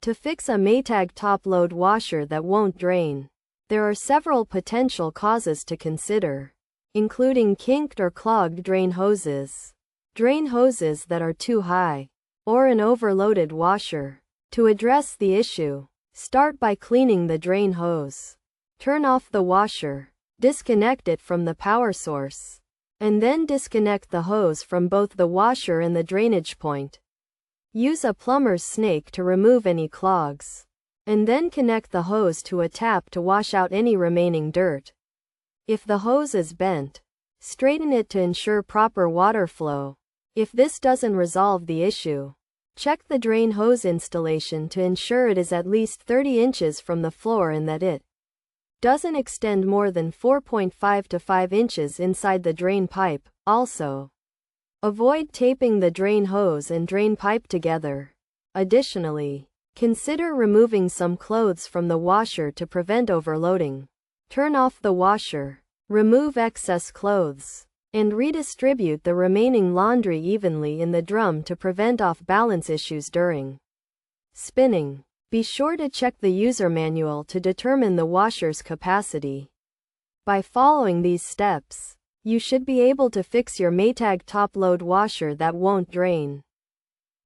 To fix a Maytag top-load washer that won't drain, there are several potential causes to consider, including kinked or clogged drain hoses that are too high, or an overloaded washer. To address the issue, start by cleaning the drain hose. Turn off the washer, disconnect it from the power source, and then disconnect the hose from both the washer and the drainage point. Use a plumber's snake to remove any clogs, and then connect the hose to a tap to wash out any remaining dirt. If the hose is bent, straighten it to ensure proper water flow. If this doesn't resolve the issue, check the drain hose installation to ensure it is at least 30 inches from the floor and that it doesn't extend more than 4.5 to 5 inches inside the drain pipe. Also, avoid taping the drain hose and drain pipe together. Additionally, consider removing some clothes from the washer to prevent overloading. Turn off the washer, remove excess clothes, and redistribute the remaining laundry evenly in the drum to prevent off-balance issues during spinning. Be sure to check the user manual to determine the washer's capacity. By following these steps, you should be able to fix your Maytag top-load washer that won't drain.